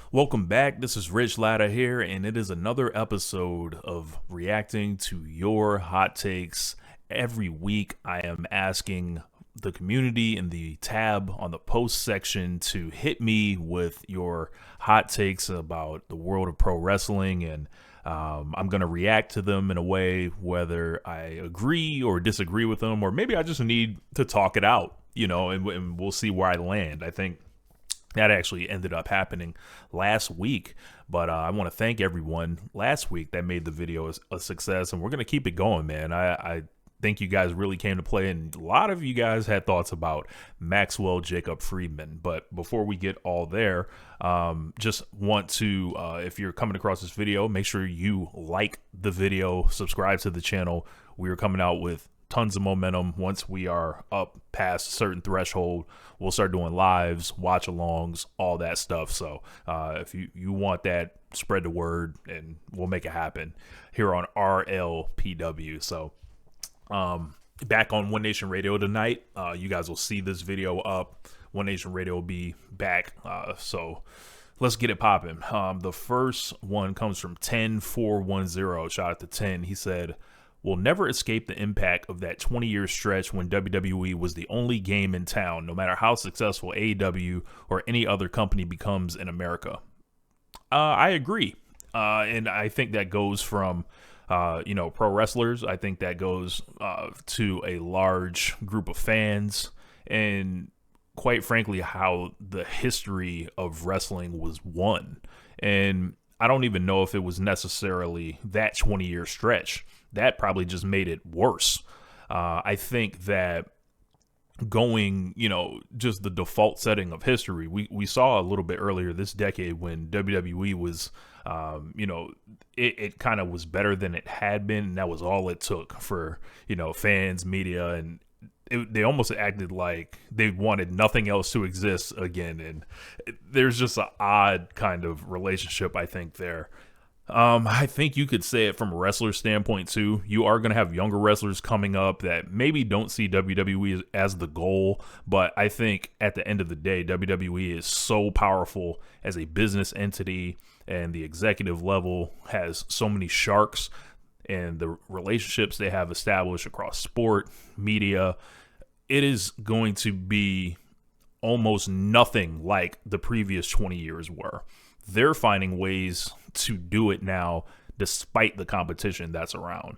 Welcome back. This is Rich Latta here, and it is another episode of reacting to your hot takes. Every week, I am asking the community in the tab on the post section to hit me with your hot takes about the world of pro wrestling, and I'm going to react to them in a way whether I agree or disagree with them, or maybe I just need to talk it out, and we'll see where I land. I think that actually ended up happening last week, but I want to thank everyone last week that made the video a success, and we're going to keep it going, man. I think you guys really came to play, and a lot of you guys had thoughts about Maxwell Jacob Friedman. But before we get all there, just want to, if you're coming across this video, make sure you like the video, subscribe to the channel. We are coming out with tons of momentum. Once we are up past a certain threshold, we'll start doing lives, watch alongs, all that stuff. So if you want that, spread the word and we'll make it happen here on RLPW. So back on One Nation Radio tonight. You guys will see this video up. One Nation Radio will be back. So let's get it popping. The first one comes from 10410. Shout out to 10. He said, "We'll never escape the impact of that 20-year stretch when WWE was the only game in town, no matter how successful AEW or any other company becomes in America." I agree. And I think that goes from, pro wrestlers. I think that goes to a large group of fans, and quite frankly, how the history of wrestling was won. And I don't even know if it was necessarily that 20-year stretch. That probably just made it worse. I think that going, just the default setting of history, we saw a little bit earlier this decade when WWE was, it kind of was better than it had been. And that was all it took for, fans, media, and they almost acted like they wanted nothing else to exist again. And there's just an odd kind of relationship, I think, there. I think you could say it from a wrestler standpoint too. You are going to have younger wrestlers coming up that maybe don't see WWE as the goal, but I think at the end of the day, WWE is so powerful as a business entity, and the executive level has so many sharks, and the relationships they have established across sport, media, it is going to be almost nothing like the previous 20 years were. They're finding ways to do it now despite the competition that's around.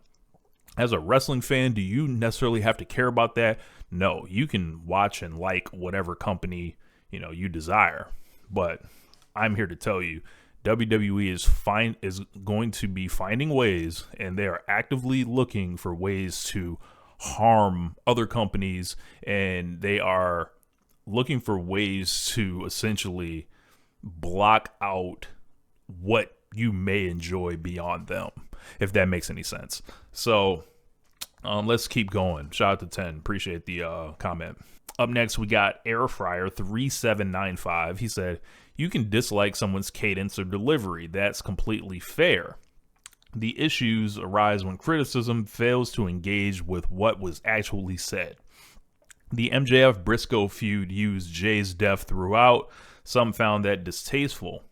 As a wrestling fan, do you necessarily have to care about that? No, you can watch and like whatever company, you desire. But I'm here to tell you, WWE is going to be finding ways, and they are actively looking for ways to harm other companies, and they are looking for ways to essentially block out what you may enjoy beyond them, if that makes any sense. So let's keep going. Shout out to 10. Appreciate the comment. Up next, we got Airfryer 3795. He said, "You can dislike someone's cadence or delivery. That's completely fair. The issues arise when criticism fails to engage with what was actually said. The MJF-Briscoe feud used Jay's death throughout. Some found that distasteful.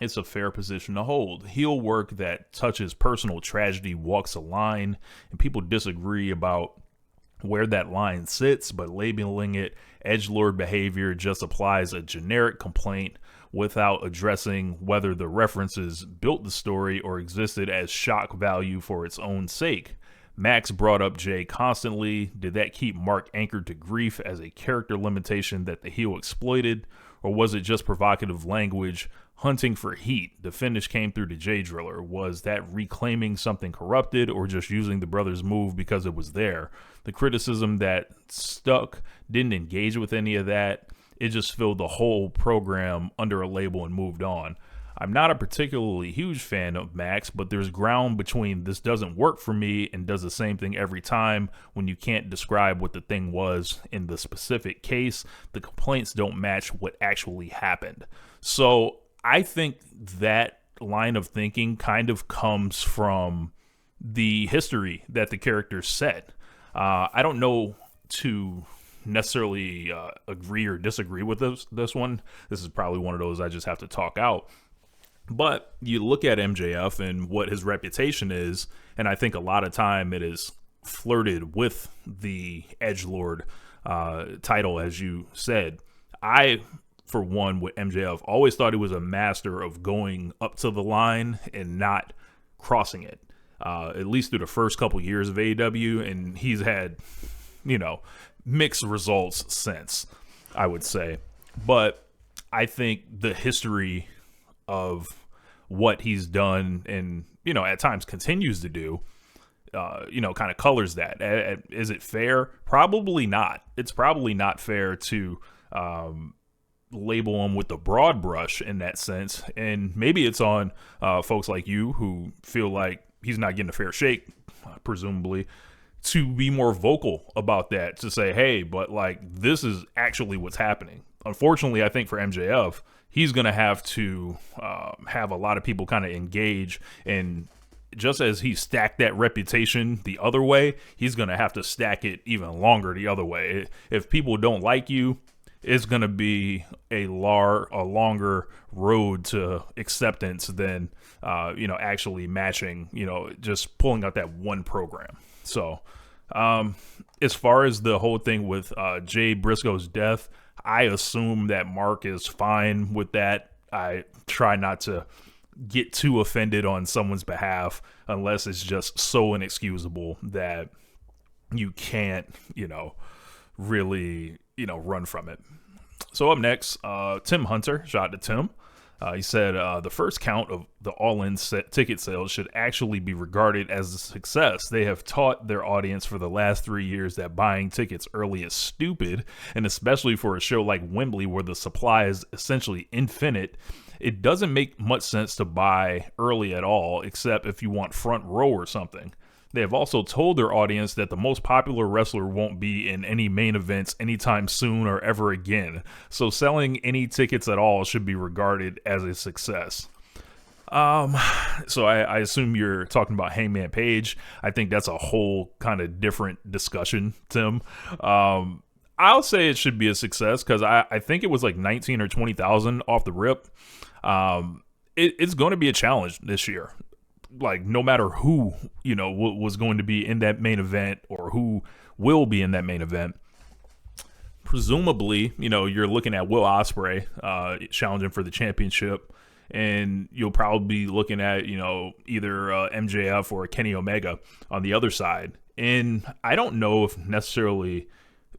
It's a fair position to hold. Heel work that touches personal tragedy walks a line, and people disagree about where that line sits, but labeling it edgelord behavior just applies a generic complaint without addressing whether the references built the story or existed as shock value for its own sake. Max brought up Jay constantly. Did that keep Mark anchored to grief as a character limitation that the heel exploited, or was it just provocative language hunting for heat? The finish came through the Jay Driller. Was that reclaiming something corrupted, or just using the brothers' move because it was there? The criticism that stuck didn't engage with any of that. It just filled the whole program under a label and moved on. I'm not a particularly huge fan of Max, but there's ground between this doesn't work for me and does the same thing every time when you can't describe what the thing was in the specific case. The complaints don't match what actually happened." So I think that line of thinking kind of comes from the history that the character set. I don't know to necessarily agree or disagree with this one. This is probably one of those I just have to talk out. But you look at MJF and what his reputation is, and I think a lot of time it is flirted with the edgelord title, as you said. I, for one, with MJF, always thought he was a master of going up to the line and not crossing it, at least through the first couple years of AEW, and he's had, mixed results since, I would say. But I think the history of what he's done and, at times continues to do, kind of colors that. Is it fair? Probably not. It's probably not fair to label him with the broad brush in that sense. And maybe it's on folks like you who feel like he's not getting a fair shake, presumably, to be more vocal about that, to say, hey, but like, this is actually what's happening. Unfortunately, I think for MJF, he's going to have to have a lot of people kind of engage, and just as he stacked that reputation the other way, he's going to have to stack it even longer the other way. If people don't like you, it's going to be a longer road to acceptance than, actually matching, just pulling out that one program. So as far as the whole thing with Jay Briscoe's death, I assume that Mark is fine with that. I try not to get too offended on someone's behalf unless it's just so inexcusable that you can't, really, run from it. So up next, Tim Hunter, shout out to Tim. He said the first count of the All In ticket sales should actually be regarded as a success. They have taught their audience for the last 3 years that buying tickets early is stupid, and especially for a show like Wembley where the supply is essentially infinite, it doesn't make much sense to buy early at all, except if you want front row or something. They have also told their audience that the most popular wrestler won't be in any main events anytime soon or ever again, so selling any tickets at all should be regarded as a success. So I assume you're talking about Hangman Page. I think that's a whole kind of different discussion, Tim. I'll say it should be a success because I think it was like 19 or 20,000 off the rip. It's going to be a challenge this year. Like, no matter who, was going to be in that main event or who will be in that main event, presumably, you're looking at Will Ospreay challenging for the championship, and you'll probably be looking at, either MJF or Kenny Omega on the other side. And I don't know if necessarily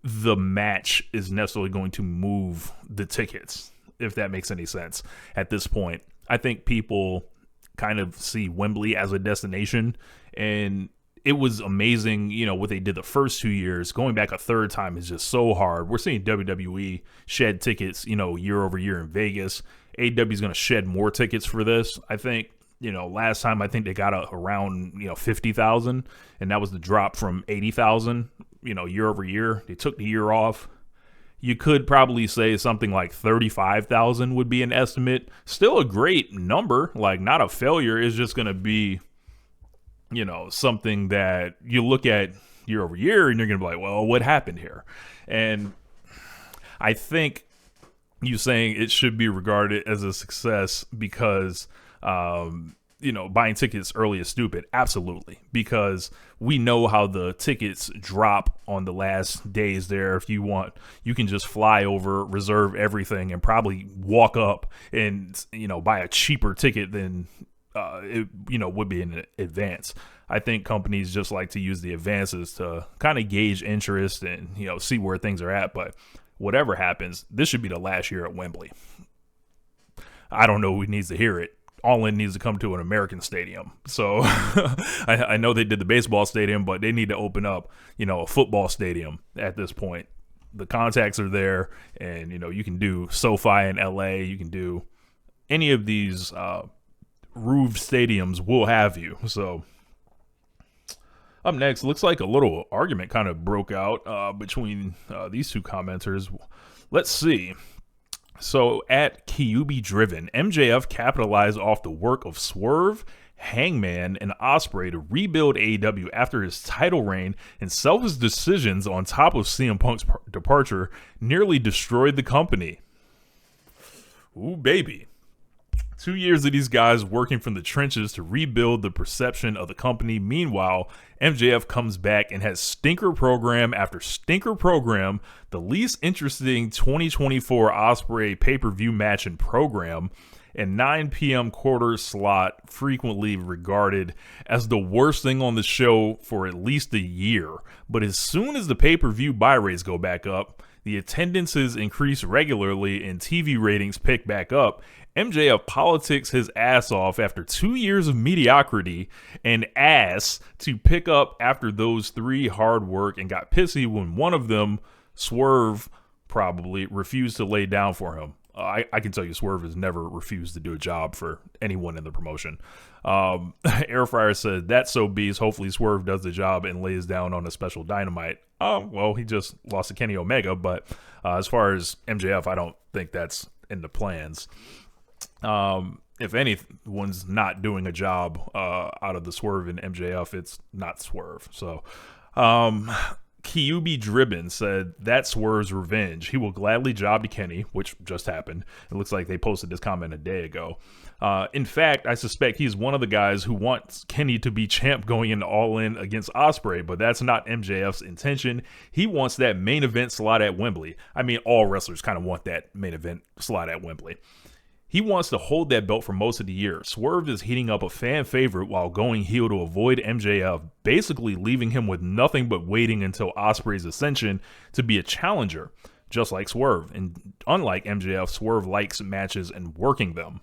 the match is necessarily going to move the tickets, if that makes any sense at this point. I think people kind of see Wembley as a destination, and it was amazing, what they did the first 2 years. Going back a third time is just so hard. We're seeing WWE shed tickets, year over year in Vegas. AEW is going to shed more tickets for this. I think, last time I think they got around, 50,000, and that was the drop from 80,000, year over year. They took the year off. You could probably say something like 35,000 would be an estimate. Still a great number, like not a failure. It's just going to be, something that you look at year over year and you're going to be like, well, what happened here? And I think you saying it should be regarded as a success because, buying tickets early is stupid. Absolutely. Because we know how the tickets drop on the last days there. If you want, you can just fly over, reserve everything, and probably walk up and, buy a cheaper ticket than it, would be in advance. I think companies just like to use the advances to kind of gauge interest and, see where things are at. But whatever happens, this should be the last year at Wembley. I don't know who needs to hear it. All In needs to come to an American stadium. So I know they did the baseball stadium, but they need to open up, a football stadium at this point. The contacts are there, and, you can do SoFi in LA. You can do any of these roofed stadiums will have you. So up next, looks like a little argument kind of broke out between these two commenters. Let's see. So at Kyubi Driven, MJF capitalized off the work of Swerve, Hangman and Ospreay to rebuild AEW after his title reign and selfish decisions on top of CM Punk's departure nearly destroyed the company. Ooh, baby. 2 years of these guys working from the trenches to rebuild the perception of the company. Meanwhile, MJF comes back and has stinker program after stinker program, the least interesting 2024 Ospreay pay-per-view match and program, and 9 p.m. quarter slot frequently regarded as the worst thing on the show for at least a year. But as soon as the pay-per-view buy rates go back up, the attendances increase regularly and TV ratings pick back up, MJF politics his ass off after 2 years of mediocrity and ass to pick up after those 3 hard work and got pissy when one of them, Swerve, probably refused to lay down for him. I can tell you Swerve has never refused to do a job for anyone in the promotion. Airfryer said, that's so beast. Hopefully Swerve does the job and lays down on a special Dynamite. Well, he just lost to Kenny Omega, but as far as MJF, I don't think that's in the plans. If anyone's not doing a job out of the Swerve and MJF, it's not Swerve. So, Kyubi Dribbin said, that's Swerve's revenge. He will gladly job to Kenny, which just happened. It looks like they posted this comment a day ago. In fact, I suspect he's one of the guys who wants Kenny to be champ going into All In against Ospreay, but that's not MJF's intention. He wants that main event slot at Wembley. I mean, all wrestlers kind of want that main event slot at Wembley. He wants to hold that belt for most of the year. Swerve is heating up a fan favorite while going heel to avoid MJF, basically leaving him with nothing but waiting until Ospreay's ascension to be a challenger, just like Swerve. And unlike MJF, Swerve likes matches and working them.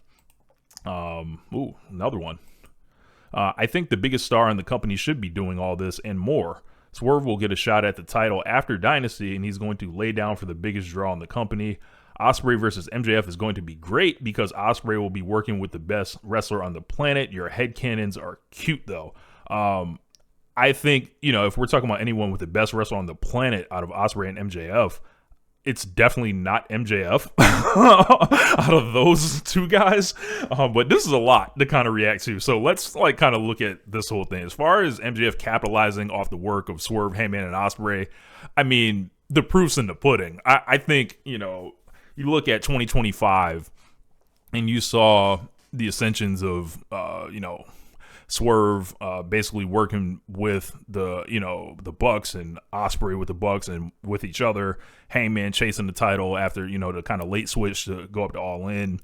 Another one. I think the biggest star in the company should be doing all this and more. Swerve will get a shot at the title after Dynasty, and he's going to lay down for the biggest draw in the company. Ospreay versus MJF is going to be great because Ospreay will be working with the best wrestler on the planet. Your headcanons are cute, though. I think, if we're talking about anyone with the best wrestler on the planet out of Ospreay and MJF, it's definitely not MJF out of those two guys. But this is a lot to kind of react to. So let's kind of look at this whole thing. As far as MJF capitalizing off the work of Swerve, Heyman, and Ospreay, I mean, the proof's in the pudding. I think, you look at 2025 and you saw the ascensions of, Swerve basically working with the Bucks and Ospreay with the Bucks and with each other. Hangman chasing the title after, the kind of late switch to go up to All In.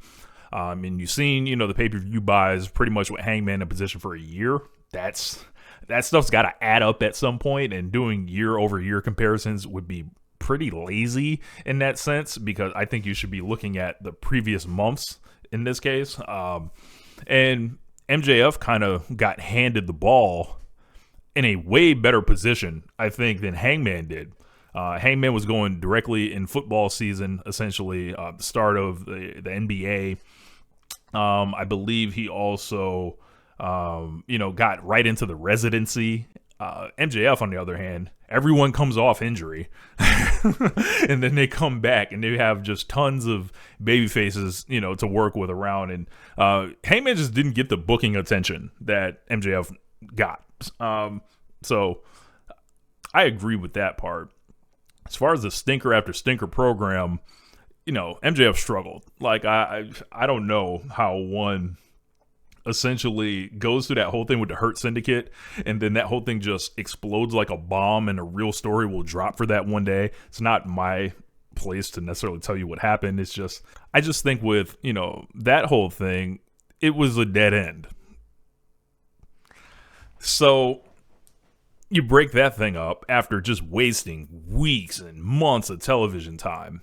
And you've seen, the pay-per-view buys pretty much with Hangman in position for a year. That stuff's got to add up at some point, and doing year-over-year comparisons would be pretty lazy in that sense, because I think you should be looking at the previous months in this case. And MJF kind of got handed the ball in a way better position, I think, than Hangman did. Hangman was going directly in football season, essentially, the start of the NBA. I believe he also, got right into the residency. MJF, on the other hand, everyone comes off injury and then they come back and they have just tons of baby faces, to work with around. And Heyman just didn't get the booking attention that MJF got. So I agree with that part. As far as the stinker after stinker program, MJF struggled. I don't know how one essentially goes through that whole thing with the Hurt Syndicate, and then that whole thing just explodes like a bomb, and a real story will drop for that one day. It's not my place to necessarily tell you what happened. It's just, I just think with, that whole thing, it was a dead end. So you break that thing up after just wasting weeks and months of television time,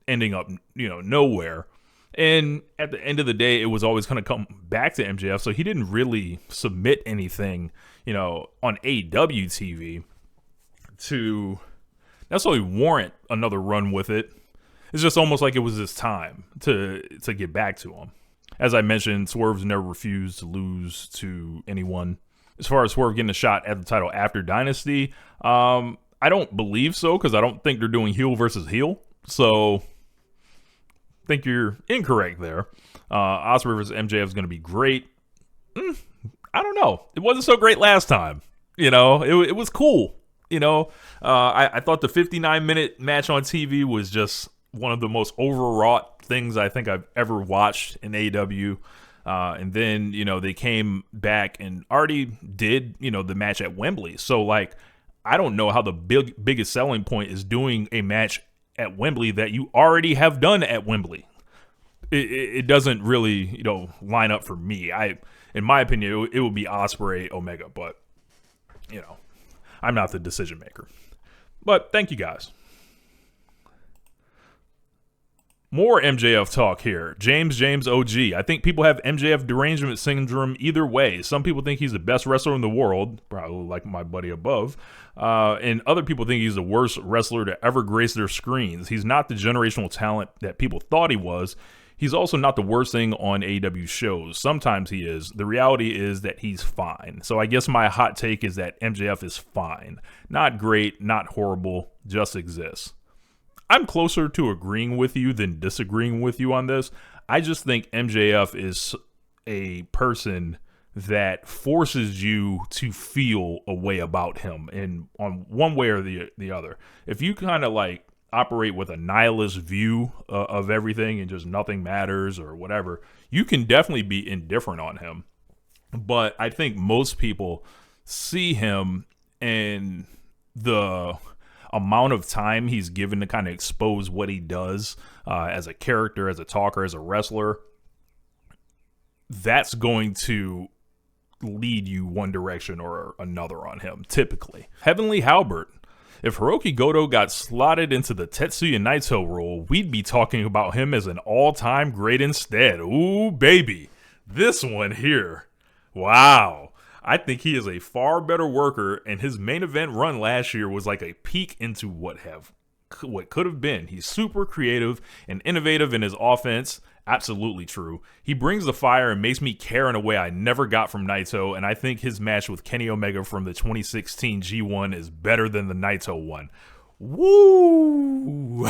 ending up, nowhere. And at the end of the day, it was always going to come back to MJF. So he didn't really submit anything, on AEW TV to necessarily warrant another run with it. It's just almost like it was his time to get back to him. As I mentioned, Swerve's never refused to lose to anyone. As far as Swerve getting a shot at the title after Dynasty, I don't believe so, because I don't think they're doing heel versus heel. So I think you're incorrect there. Ospreay versus MJF is going to be great. I don't know. It wasn't so great last time. It was cool. I thought the 59-minute match on TV was just one of the most overwrought things I think I've ever watched in AEW. And then, they came back and already did, the match at Wembley. So, like, I don't know how the biggest selling point is doing a match at Wembley that you already have done at Wembley. It doesn't really, line up for me. In my opinion, it would be Ospreay Omega, but, I'm not the decision maker. But thank you guys. More MJF talk here. James OG. I think people have MJF derangement syndrome either way. Some people think he's the best wrestler in the world, probably like my buddy above. And other people think he's the worst wrestler to ever grace their screens. He's not the generational talent that people thought he was. He's also not the worst thing on AEW shows. Sometimes he is. The reality is that he's fine. So I guess my hot take is that MJF is fine. Not great, not horrible, just exists. I'm closer to agreeing with you than disagreeing with you on this. I just think MJF is a person that forces you to feel a way about him in on one way or the other. If you kind of like operate with a nihilist view of everything and just nothing matters or whatever, you can definitely be indifferent on him. But I think most people see him and the amount of time he's given to kind of expose what he does as a character, as a talker, as a wrestler, that's going to lead you one direction or another on him, typically. Heavenly Halbert. If Hiroki Goto got slotted into the Tetsuya Naito role, we'd be talking about him as an all-time great instead. Ooh, baby. This one here. Wow. I think he is a far better worker, and his main event run last year was like a peek into what could have been. He's super creative and innovative in his offense. Absolutely true. He brings the fire and makes me care in a way I never got from Naito, and I think his match with Kenny Omega from the 2016 G1 is better than the Naito one. Woo!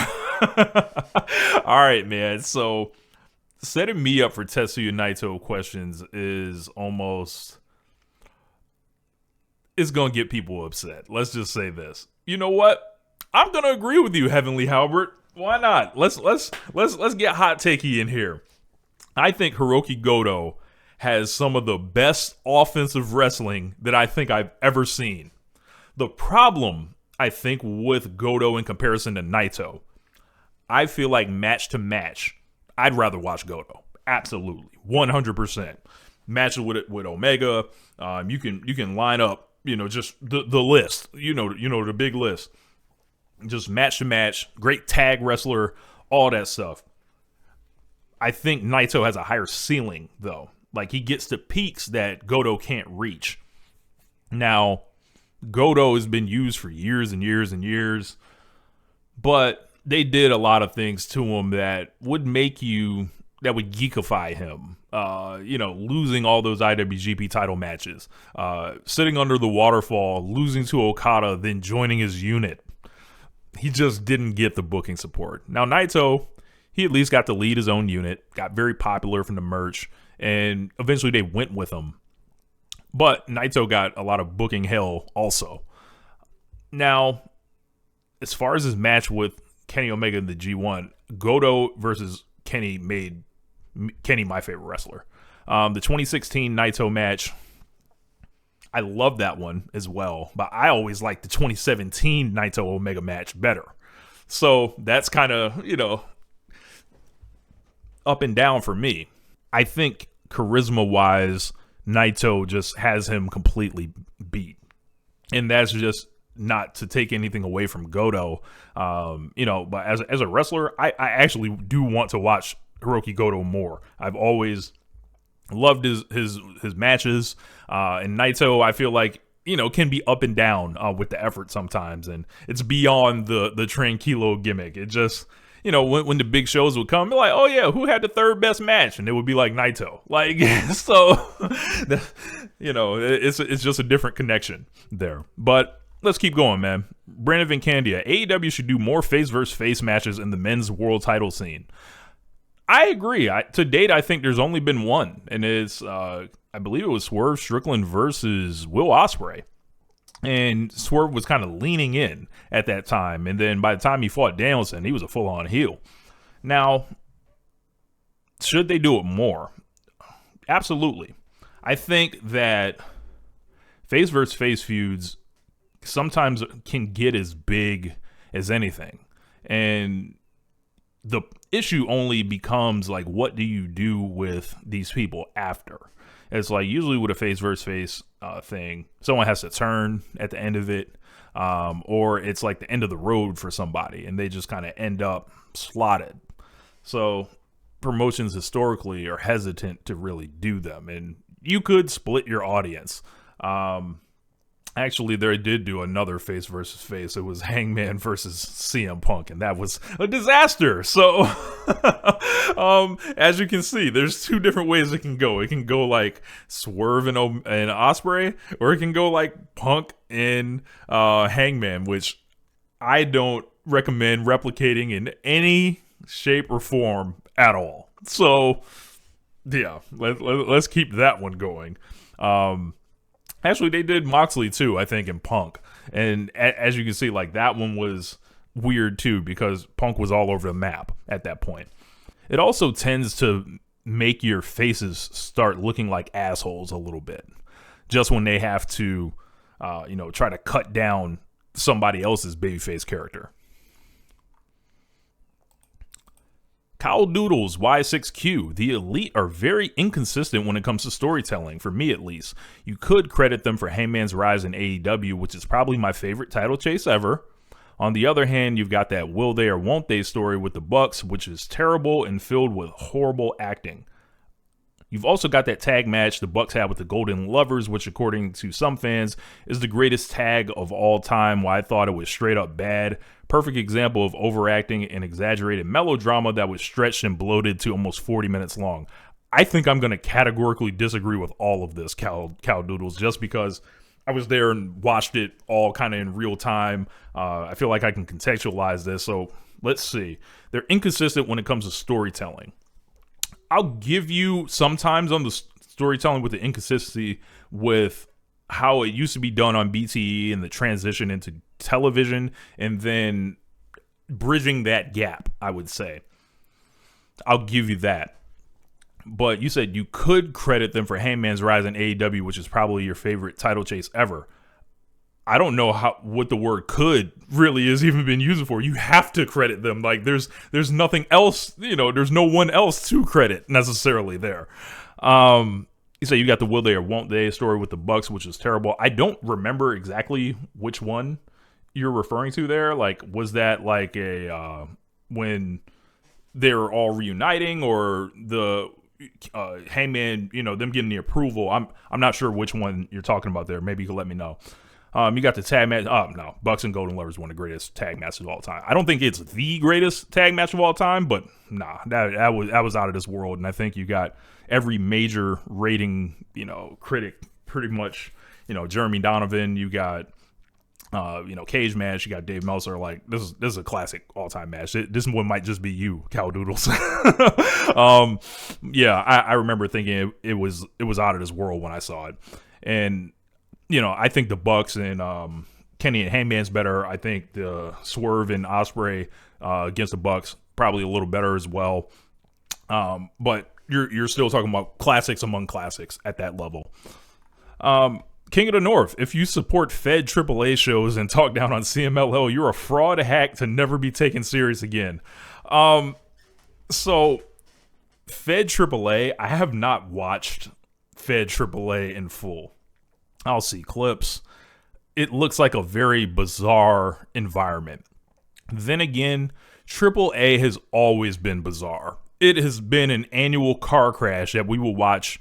All right, man. So setting me up for Tetsuya Naito questions is almost... it's going to get people upset. Let's just say this. You know what? I'm going to agree with you, Heavenly Halbert. Why not? Let's get hot takey in here. I think Hiroki Goto has some of the best offensive wrestling that I think I've ever seen. The problem, I think, with Goto in comparison to Naito, I feel like match to match, I'd rather watch Goto. Absolutely. 100%. Matches with Omega, you can line up, just the list, the big list. Just match to match, great tag wrestler, all that stuff. I think Naito has a higher ceiling, though. Like, he gets to peaks that Goto can't reach. Now, Goto has been used for years and years and years, but they did a lot of things to him that would geekify him. Losing all those IWGP title matches, sitting under the waterfall, losing to Okada, then joining his unit. He just didn't get the booking support. Now, Naito, he at least got to lead his own unit, got very popular from the merch, and eventually they went with him. But Naito got a lot of booking hell also. Now, as far as his match with Kenny Omega in the G1, Goto versus Kenny made Kenny my favorite wrestler. The 2016 Naito match, I love that one as well, but I always liked the 2017 Naito Omega match better. So that's kind of, up and down for me. I think charisma-wise, Naito just has him completely beat. And that's just not to take anything away from Goto. But as a wrestler, I actually do want to watch Hiroki Goto more. I've always loved his matches, and Naito, I feel like, can be up and down with the effort sometimes, and it's beyond the tranquilo gimmick. It just, when the big shows would come, they're like, oh yeah, who had the third best match? And it would be like Naito. Like, so, it's just a different connection there. But let's keep going, man. Brandon Vincandia, AEW should do more face versus face matches in the men's world title scene. I agree. To date, I think there's only been one, and it's I believe it was Swerve Strickland versus Will Ospreay. And Swerve was kind of leaning in at that time. And then by the time he fought Danielson, he was a full-on heel. Now, should they do it more? Absolutely. I think that face versus face feuds sometimes can get as big as anything. And the issue only becomes like, what do you do with these people after? It's like usually with a face versus face thing, someone has to turn at the end of it, or it's like the end of the road for somebody and they just kind of end up slotted. So promotions historically are hesitant to really do them, and you could split your audience. Actually, they did do another face versus face. It was Hangman versus CM Punk, and that was a disaster. So, as you can see, there's two different ways it can go. It can go like Swerve and Ospreay, or it can go like Punk and Hangman, which I don't recommend replicating in any shape or form at all. So, yeah, let's keep that one going. Actually, they did Moxley too, I think, in Punk. And as you can see, like that one was weird too because Punk was all over the map at that point. It also tends to make your faces start looking like assholes a little bit. Just when they have to, try to cut down somebody else's babyface character. Kyle Doodles, Y6Q. The Elite are very inconsistent when it comes to storytelling, for me at least. You could credit them for Hangman's rise in AEW, which is probably my favorite title chase ever. On the other hand, you've got that will they or won't they story with the Bucks, which is terrible and filled with horrible acting. You've also got that tag match the Bucks had with the Golden Lovers, which according to some fans is the greatest tag of all time, while I thought it was straight up bad. Perfect example of overacting and exaggerated melodrama that was stretched and bloated to almost 40 minutes long. I think I'm going to categorically disagree with all of this, Cow Doodles, just because I was there and watched it all kind of in real time. I feel like I can contextualize this. So let's see. They're inconsistent when it comes to storytelling. I'll give you sometimes on the storytelling with the inconsistency with how it used to be done on BTE and the transition into television and then bridging that gap, I would say. I'll give you that. But you said you could credit them for Hangman's rise in AEW, which is probably your favorite title chase ever. I don't know what the word "could" really is even been used for. You have to credit them. Like there's nothing else, there's no one else to credit necessarily there. You say you got the will they or won't they story with the Bucks, which is terrible. I don't remember exactly which one you're referring to there. Like, was that like a when they were all reuniting, or the Hangman, them getting the approval? I'm not sure which one you're talking about there. Maybe you can let me know. You got the tag match. No, Bucks and Golden Lovers, one of the greatest tag matches of all time. I don't think it's the greatest tag match of all time, but nah, that was out of this world. And I think you got every major rating, critic pretty much, Jeremy Donovan. You got, Cage match. You got Dave Meltzer. Like this is a classic all time match. This one might just be you, Cow Doodles. Yeah, I remember thinking it was out of this world when I saw it, and. I think the Bucks and Kenny and Hangman's better. I think the Swerve and Ospreay against the Bucks probably a little better as well. But you're still talking about classics among classics at that level. King of the North, if you support Fed AAA shows and talk down on CMLL, you're a fraud hack to never be taken serious again. So Fed AAA, I have not watched Fed AAA in full. I'll see clips. It looks like a very bizarre environment. Then again, AAA has always been bizarre. It has been an annual car crash that we will watch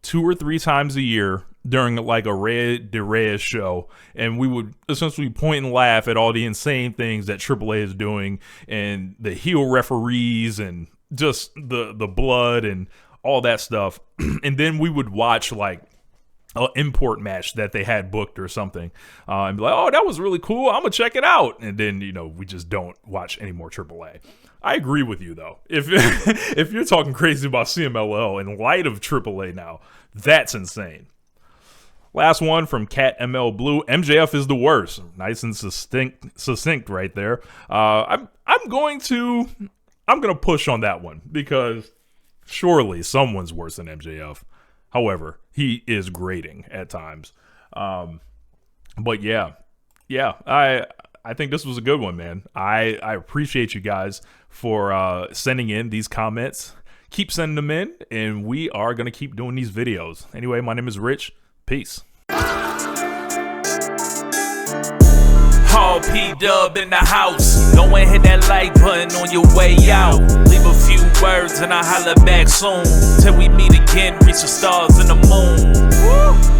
2 or 3 times a year during like a Red de Reyes show, and we would essentially point and laugh at all the insane things that AAA is doing and the heel referees and just the blood and all that stuff. And then we would watch like import match that they had booked or something, and be like, oh, that was really cool, I'm gonna check it out, and then we just don't watch any more AAA. I agree with you though. If if you're talking crazy about CMLL in light of AAA now, that's insane. Last one from Cat ML Blue. MJF is the worst. Nice and succinct right there. I'm gonna push on that one because surely someone's worse than MJF. However, he is grating at times. But yeah, I think this was a good one, man. I appreciate you guys for sending in these comments. Keep sending them in, and we are going to keep doing these videos. Anyway, my name is Rich. Peace. P-Dub in the house. Go and hit that like button on your way out. Leave a few words and I'll holler back soon. Till we meet again, reach the stars and the moon. Woo!